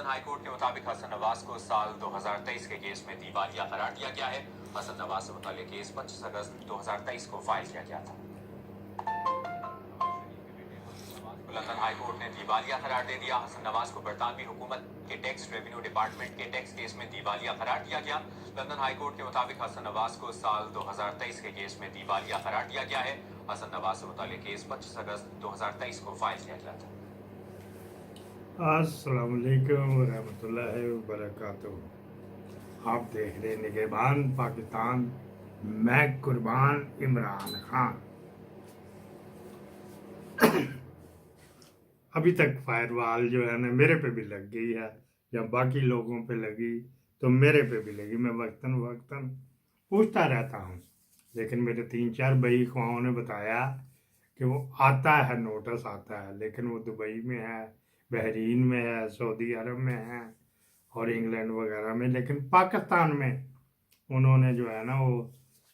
High court के मुताबिक हसन नवाज को साल 2023 के केस में दिवालिया करार दिया गया है। हसन नवाज से मुतालिक केस 25 अगस्त 2023 को फाइल किया गया था। लंदन हाईकोर्ट ने दिवालिया करार दे दिया। हसन नवाज को बरतानवी हुकूमत के टैक्स रेवेन्यू डिपार्टमेंट के टैक्स केस में दिवालिया करार दिया गया। लंदन हाईकोर्ट के मुताबिक हसन नवाज को साल 2023 के केस में दिवालिया करार दिया गया है। हसन नवाज से मुतालिक केस 25 अगस्त 2023 को फाइल किया गया था। अस्सलाम वालेकुम वरहमतुल्लाहि वबरकातुहू। आप देख रहे निगहबान पाकिस्तान, मैं कुर्बान इमरान खान। अभी तक फायरवॉल जो है ना मेरे पे भी लग गई है, या बाकी लोगों पे लगी तो मेरे पे भी लगी। मैं वक्तन वक्तन पूछता रहता हूँ, लेकिन मेरे 3-4 बई ख्वाहों ने बताया कि वो आता है, नोटिस आता है, लेकिन वो दुबई में है, बहरीन में है, सऊदी अरब में है और इंग्लैंड वगैरह में, लेकिन पाकिस्तान में उन्होंने जो है ना वो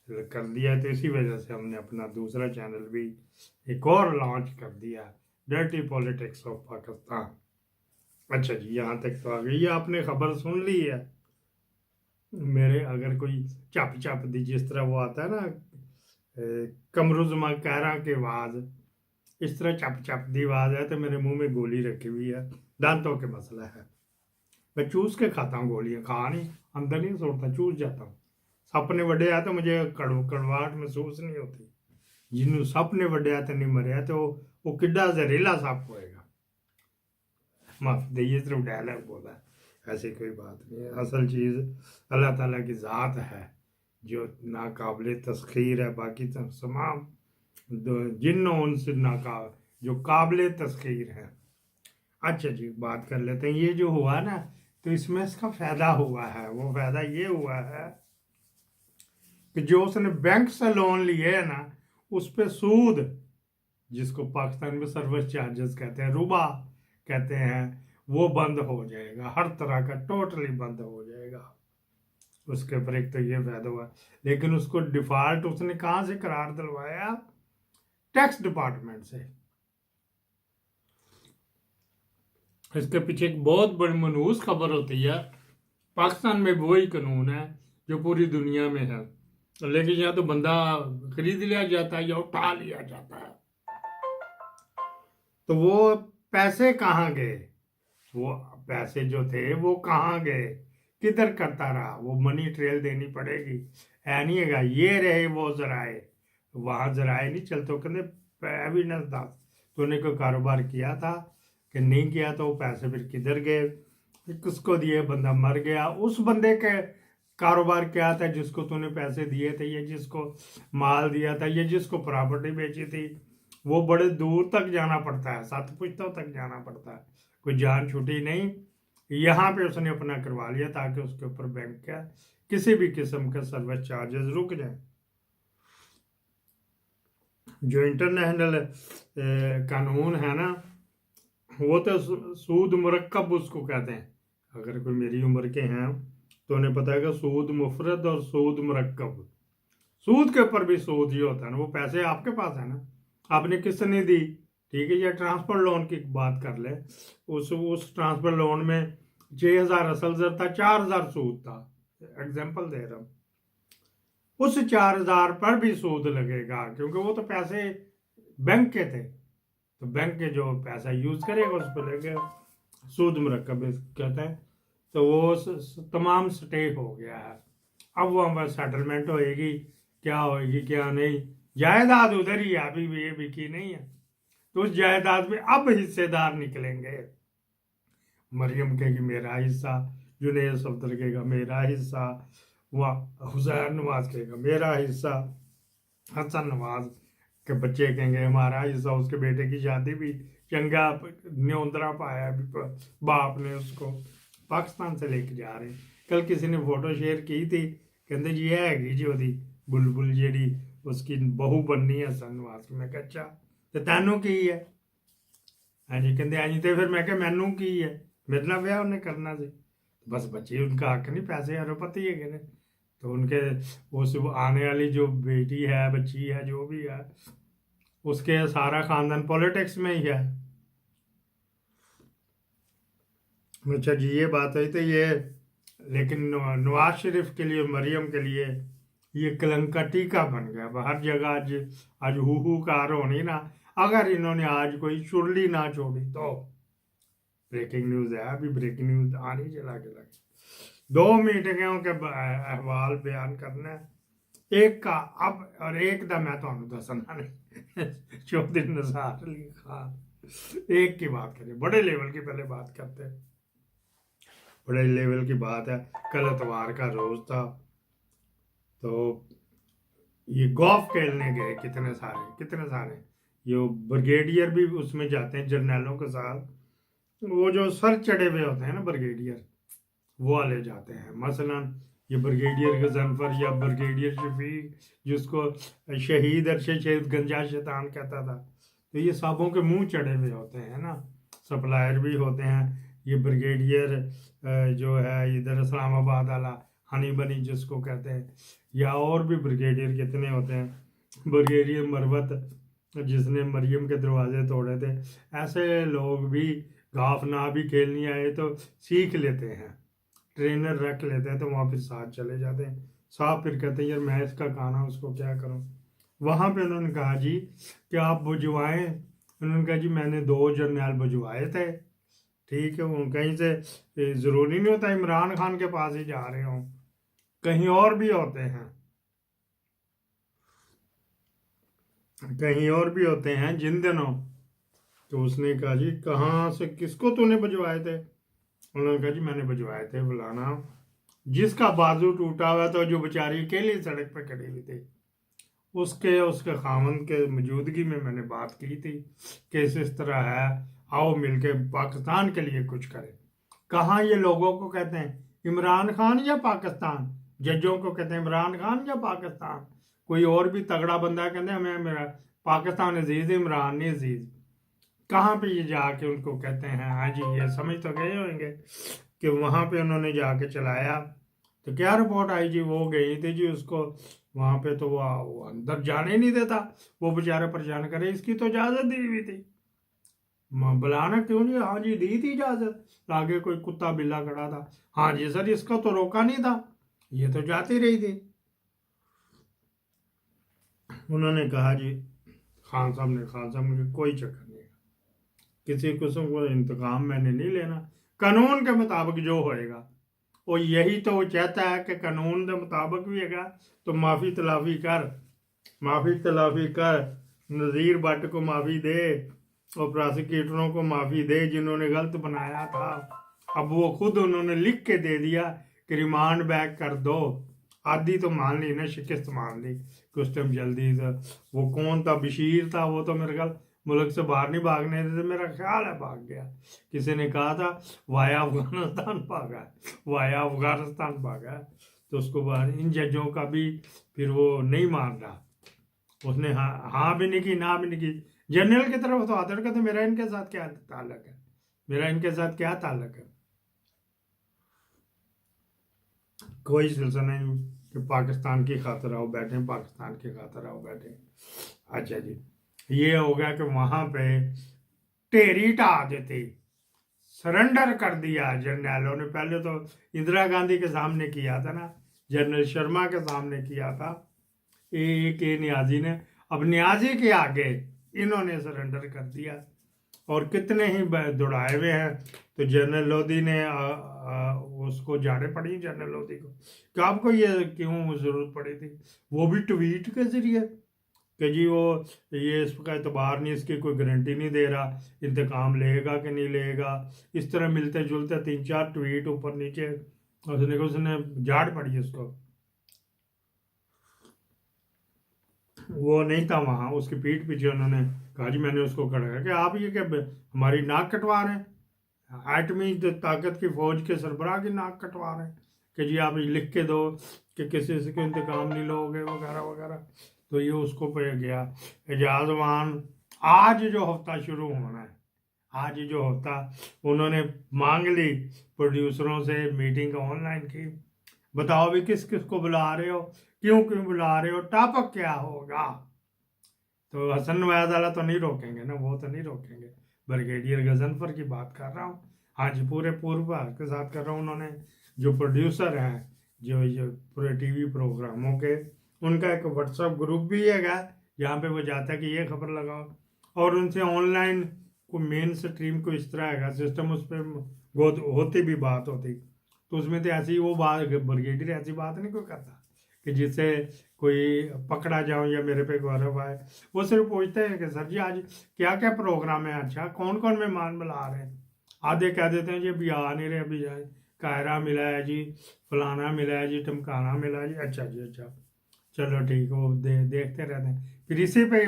कर दिया। तो इसी वजह से हमने अपना दूसरा चैनल भी एक और लॉन्च कर दिया, डर्टी पॉलिटिक्स ऑफ पाकिस्तान। अच्छा जी, यहाँ तक तो आ गई, आपने खबर सुन ली है। मेरे अगर कोई चप चप दी, जिस तरह वो आता है ना कमरुजमा कहरा के आवाज, इस तरह चप चप दी आवाज है तो मेरे मुंह में गोली रखी हुई है, दांतों के मसला है। मैं चूस के खाता हूँ गोलियां, खा नहीं, अंदर नहीं छोड़ता, चूस जाता हूँ। सपने वड्डे आ तो मुझे कड़वाहट महसूस नहीं होती। जिन्होंने सपने वड्डे आ तो नहीं मरिया तो वो किड्डा जहरीला सप होएगा। माफ दीजिए, सिर्फ डायलॉग बोला है, ऐसी कोई बात नहीं है। असल चीज़ अल्लाह ताला की ज़ात है जो नाकाबिल तस्खीर है। बाकी तमाम जिन्नों उनसे जो काबिल तस्खीर है। अच्छा जी, बात कर लेते हैं। ये जो हुआ ना, तो इसमें इसका फ़ायदा हुआ है। वो फ़ायदा ये हुआ है कि जो उसने बैंक से लोन लिए है ना, उस पर सूद, जिसको पाकिस्तान में सर्विस चार्जेस कहते हैं, रुबा कहते हैं, वो बंद हो जाएगा। हर तरह का टोटली बंद हो जाएगा। उसके ऊपर एक तो ये फायदा हुआ, लेकिन उसको डिफॉल्ट उसने कहाँ से करार दिलवाया? टैक्स डिपार्टमेंट से। इसके पीछे एक बहुत बड़ी मनहूस खबर होती है। पाकिस्तान में वही कानून है जो पूरी दुनिया में है, लेकिन यहाँ तो बंदा खरीद लिया जाता है या उठा लिया जाता है। तो वो पैसे कहाँ गए? वो पैसे जो थे वो कहाँ गए, किधर करता रहा? वो मनी ट्रेल देनी पड़ेगी। है नहीं है ये रहे वो जराए, वहां जराए नहीं चलते। कहते एविडेंस दस, तूने कोई कारोबार किया था कि नहीं किया? तो वो पैसे फिर किधर गए, किसको दिए? बंदा मर गया, उस बंदे के कारोबार क्या था जिसको तूने पैसे दिए थे, ये जिसको माल दिया था, ये जिसको प्रॉपर्टी बेची थी। वो बड़े दूर तक जाना पड़ता है, 7 पुश्तों तक जाना पड़ता है, कोई जान छुटी नहीं। यहाँ पे उसने अपना करवा लिया ताकि उसके ऊपर बैंक का किसी भी किस्म का सर्विस चार्जेस रुक जाए। जो इंटरनेशनल कानून है ना, वो तो सूद मुरक्कब उसको कहते हैं। अगर कोई मेरी उम्र के हैं तो उन्हें पता है कि सूद मुफरद और सूद मुरक्कब। सूद के ऊपर भी सूद ही होता है ना, वो पैसे आपके पास है ना, आपने किसने दी, ठीक है। या ट्रांसफर लोन की बात कर ले, उस ट्रांसफर लोन में 6,000 असल जर था, 4,000 सूद था, एग्जाम्पल दे रहा हूँ। उस 4,000 पर भी सूद लगेगा, क्योंकि वो तो पैसे बैंक के थे, तो बैंक के जो पैसा यूज करेगा उस पर लगेगा। सूद मुरक्कब कहते हैं। तो वो तमाम स्टे हो गया है। अब वो हमारी सेटलमेंट होएगी, क्या होएगी क्या नहीं। जायदाद उधर ही है, अभी भी ये बिकी नहीं है, तो उस जायदाद में अब हिस्सेदार निकलेंगे। मरियम कहेगी मेरा हिस्सा, जुनेद सफदर कहेगा मेरा हिस्सा, वह हुसैन नवाज कहेगा मेरा हिस्सा, हसन नवाज के बच्चे कहेंगे हमारा हिस्सा। उसके बेटे की शादी भी चंगा न्योंदरा पाया अभी बाप ने उसको पाकिस्तान से लेके जा रहे हैं। कल किसी ने फोटो शेयर की थी, कहते जी है जी ओदी बुलबुल जी उसकी बहू बननी है हसन नवाज की। मैं अच्छा तो तेनों की है? हाँ जी, कहते हाँ जी, तो फिर मैं क्या मैनू की है, मेरे ना ब्याह उन्हें करना सी, बस बच्चे उनका हक नहीं, पैसे अरबपति है ने, तो उनके उस आने वाली जो बेटी है, बच्ची है, जो भी है, उसके सारा खानदान पॉलिटिक्स में ही है। अच्छा जी, ये बात हुई तो ये, लेकिन नवाज शरीफ के लिए, मरियम के लिए ये कलंक का टीका बन गया। अब हर जगह आज आज हु कार होनी ना, अगर इन्होंने आज कोई चुरली ना छोड़ी तो। ब्रेकिंग न्यूज है, अभी ब्रेकिंग न्यूज आनी चला के लगे। 2 मीटिंगों के अहवाल बयान करना है, एक का अब और एक दा मैं तो दसना नहीं चौधरी निसार अली खान एक की बात करें, बड़े लेवल की पहले बात करते हैं। बड़े लेवल की बात है, कल इतवार का रोज था, तो ये गोल्फ खेलने गए कितने सारे ये ब्रिगेडियर भी उसमें जाते हैं जर्नैलों के साथ। वो जो सर चढ़े हुए होते हैं ना ब्रिगेडियर, वो वाले जाते हैं। मसलन ये ब्रिगेडियर गजनफर या ब्रिगेडियर शफीक, जिसको शहीद अरशद शहीद गंजा शैतान कहता था, तो ये सबों के मुंह चढ़े हुए होते हैं ना, सप्लायर भी होते हैं। ये ब्रिगेडियर जो है इधर इस्लामाबाद वाला हनी बनी जिसको कहते हैं, या और भी ब्रिगेडियर कितने होते हैं। ब्रिगेडियर मरवत जिसने मरियम के दरवाजे तोड़े थे। ऐसे लोग भी गाफ ना भी खेलनी आए तो सीख लेते हैं, ट्रेनर रख लेते हैं, तो वहाँ फिर साथ चले जाते हैं। साहब फिर कहते हैं यार मैं इसका खाना उसको क्या करूँ। वहाँ पे उन्होंने कहा जी कि आप भिजवाएं। उन्होंने कहा जी मैंने 2 जर्नल भिजवाए थे। ठीक है, वो कहीं से ज़रूरी नहीं होता इमरान खान के पास ही जा रहे हों, कहीं और भी होते हैं, कहीं और भी होते हैं जिन दिनों। तो उसने कहा जी कहाँ से, किसको तूने भिजवाए थे। उन्होंने कहा जी मैंने भिजवाए थे फलाना, जिसका बाजू टूटा हुआ था, जो बेचारी अकेली सड़क पर खड़ी हुई थी, उसके खामन के मौजूदगी में मैंने बात की थी कि इस तरह है, आओ मिलके पाकिस्तान के लिए कुछ करें। कहाँ ये लोगों को कहते हैं इमरान खान या पाकिस्तान, जजों को कहते हैं इमरान खान या पाकिस्तान। कोई और भी तगड़ा बंदा कहते हैं हमें मेरा पाकिस्तान अजीज, इमरान नहीं अजीज। कहाँ पे ये जाके उनको कहते हैं। हाँ जी, ये समझ तो गए होंगे कि वहाँ पे उन्होंने जाके चलाया, तो क्या रिपोर्ट आई जी, वो गई थी जी उसको वहाँ पे, तो वो अंदर जाने नहीं देता, वो बेचारा परेशान करे, इसकी तो इजाज़त दी हुई थी, बुलाना क्यों नहीं। हाँ जी दी थी इजाज़त, आगे कोई कुत्ता बिल्ला खड़ा था, हाँ जी सर इसको तो रोका नहीं था, ये तो जाती रही थी। उन्होंने कहा जी खान साहब ने कोई चक्कर नहीं, किसी किस्म को इंतकाम मैंने नहीं लेना, कानून के मुताबिक जो होएगा। और यही तो वो चाहता है कि कानून के मुताबिक भी है तो माफ़ी तलाफी कर, नज़ीर भट्ट को माफ़ी दे और प्रोसिक्यूटरों को माफ़ी दे जिन्होंने गलत बनाया था। अब वो खुद उन्होंने लिख के दे दिया कि रिमांड बैक कर दो। आधी तो मान ली ना, शिकस्त मान ली कि उस टाइम जल्दी से। वो कौन था, बशीर था, वो तो मेरे ख्याल मुल्क से बाहर नहीं भागने देते, मेरा ख्याल है भाग गया। किसी ने कहा था वाया अफगानिस्तान भागा, तो उसको बाहर। इन जजों का भी फिर वो नहीं मान रहा, उसने हाँ भी नहीं की, ना भी नहीं की। जनरल की तरफ तो आदर कहते मेरा इनके साथ क्या ताल्लुक है, मेरा इनके साथ क्या ताल्लुक है, कोई सिलसिला नहीं कि पाकिस्तान की खातिर आओ बैठे, पाकिस्तान की खातिर आओ बैठे। अच्छा जी, ये हो गया कि वहां पे टेरी टा देते, सरेंडर कर दिया जर्नैलों ने। पहले तो इंदिरा गांधी के सामने किया था ना, जनरल शर्मा के सामने किया था के न्याजी ने, अब न्याजी के आगे इन्होंने सरेंडर कर दिया। और कितने ही दौड़ाए हुए हैं। तो जनरल लोधी ने उसको जाने पड़ी जनरल लोधी को कि आपको ये क्यों जरूरत पड़ी थी। वो भी ट्वीट के जरिए कि जी वो ये इसका एतबार नहीं, इसकी कोई गारंटी नहीं दे रहा, इंतकाम लेगा कि नहीं लेगा। इस तरह मिलते जुलते 3-4 ट्वीट ऊपर नीचे उसने झाड़ पड़ी उसको। वो नहीं था वहां, उसकी पीठ पीछे उन्होंने कहा जी मैंने उसको कहा कि आप ये क्या हमारी नाक कटवा रहे हैं, एटमी ताकत की फौज के सरबराह की नाक कटवा रहे हैं कि जी आप लिख के दो कि किसी से कोई इंतकाम नहीं लोगे वगैरह वगैरह। तो ये उसको पे गया एजाजवान। आज जो हफ्ता शुरू होना है, आज जो हफ्ता उन्होंने मांग ली प्रोड्यूसरों से, मीटिंग ऑनलाइन की, बताओ भी किस किस को बुला रहे हो, क्यों क्यों बुला रहे हो, टॉपिक क्या होगा। तो हसन नवाज वाला तो नहीं रोकेंगे ना, वो तो नहीं रोकेंगे। ब्रिगेडियर गजनफर की बात कर रहा हूँ। हाँ जी, पूरे पूर्व भारत के साथ कर रहा हूँ। उन्होंने जो प्रोड्यूसर हैं जो ये पूरे टीवी प्रोग्रामों के, उनका एक व्हाट्सएप ग्रुप भी है जहाँ पे वो जाता है कि ये खबर लगाओ, और उनसे ऑनलाइन को मेन स्ट्रीम को इस तरह है सिस्टम, उस पर होती भी बात होती, तो उसमें तो ऐसी वो बात ब्रिगेडियर ऐसी बात नहीं कोई करता कि जिससे कोई पकड़ा जाऊं या मेरे पे गौरव आए। वो सिर्फ पूछते हैं कि सर जी आज क्या क्या प्रोग्राम है, अच्छा कौन कौन मेहमान बुला रहे हैं। आधे कह देते हैं जी अभी आ नहीं रहे, अभी जाए कायरा मिला है जी, फलाना मिला है जी, टमकाना मिला है जी, अच्छा जी अच्छा, चलो ठीक है, वो देखते रहते हैं। फिर इसी पे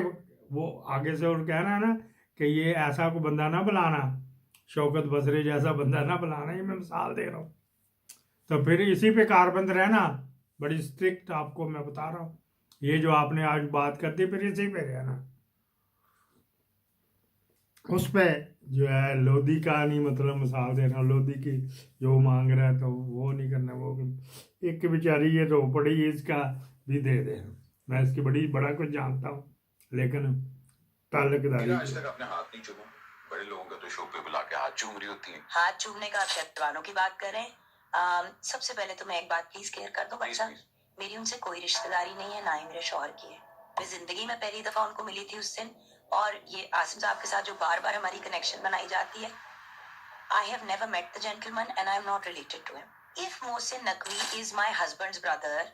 वो आगे से और कह रहा है ना कि ये ऐसा को बंदा ना बुलाना, शौकत बसरे जैसा बंदा ना बुलाना, ये मैं मिसाल दे रहा हूँ। तो फिर इसी पे कारबंद रहना, बड़ी स्ट्रिक्ट आपको मैं बता रहा हूँ। ये जो आपने आज बात कर दी फिर इसी पे रहना। उस पे जो है लोधी का नहीं, मतलब मिसाल दे रहा हूँ, लोधी की जो मांग रहा है तो वो नहीं करना, वो एक बेचारी ये रो पड़ी, इसका भी दे दे। मैं इसकी बड़ा कुछ जानता हूँ, लेकिन ताल्लुकदारी आज तक अपने हाथ नहीं चूमा। बड़े लोगों का तो शो पे बुला के हाथ चूम रही होती है। हाथ चूमने का आप शैतानों की बात कर रहे हैं। सबसे पहले तो मैं एक बात प्लीज क्लियर कर दूं बच्चा, मेरी उनसे कोई रिश्तेदारी नहीं है, ना ही मेरे शौहर की है। मैं जिंदगी में पहली दफा उनको मिली थी उस दिन, और ये आसिम साहब के साथ जो बार बार हमारी कनेक्शन बनाई जाती है, I have never met the gentleman and I am not related to him. If Mohsin Naqvi is my husband's brother,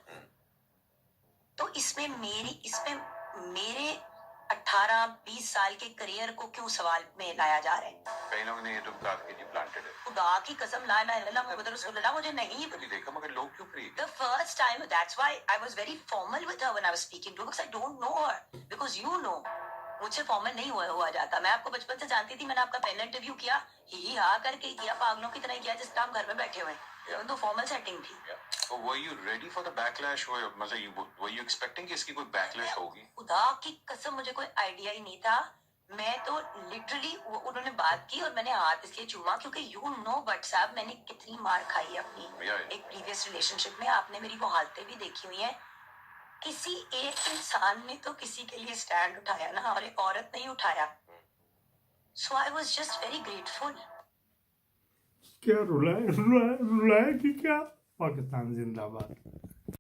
तो इसमें मेरे 18-20 साल के करियर को क्यों सवाल में लाया जा रहा है? कई लोगों ने ये तो कहा कि जी प्लांटेड है। खुदा की कसम, ला इलाहा इल्लल्लाह मुहम्मद रसूलुल्लाह, मुझे नहीं कभी देखा, मगर लोग क्यों खरीद? The first time, that's why I was very formal with her when I was speaking to her, because I don't know her, because you know, मुझसे फॉर्मल नहीं हुआ जाता। मैं आपको बचपन से जानती थी, मैंने आपका पहला इंटरव्यू किया ही हा करके किया, पागलों की तरह किया जिस तरह हम घर में बैठे हुए हैं, तो फॉर्मल सेटिंग थी। So were you ready for the backlash? मतलब were you expecting कि इसकी कोई backlash होगी? खुदा की कसम मुझे कोई आइडिया ही नहीं था। मैं तो लिटरली उन्होंने बात की और मैंने हाथ इसलिए चूमा क्योंकि यू नो व्हाट्सएप मैंने कितनी मार खाई है अपनी एक प्रीवियस रिलेशनशिप में। आपने मेरी वो हालतें भी देखी हुई हैं। किसी एक इंसान ने तो किसी के लिए स्टैंड उठाया ना, और एक औरत नहीं उठाया। So I was just very grateful. क्या रुलाए कि क्या, पाकिस्तान जिंदाबाद।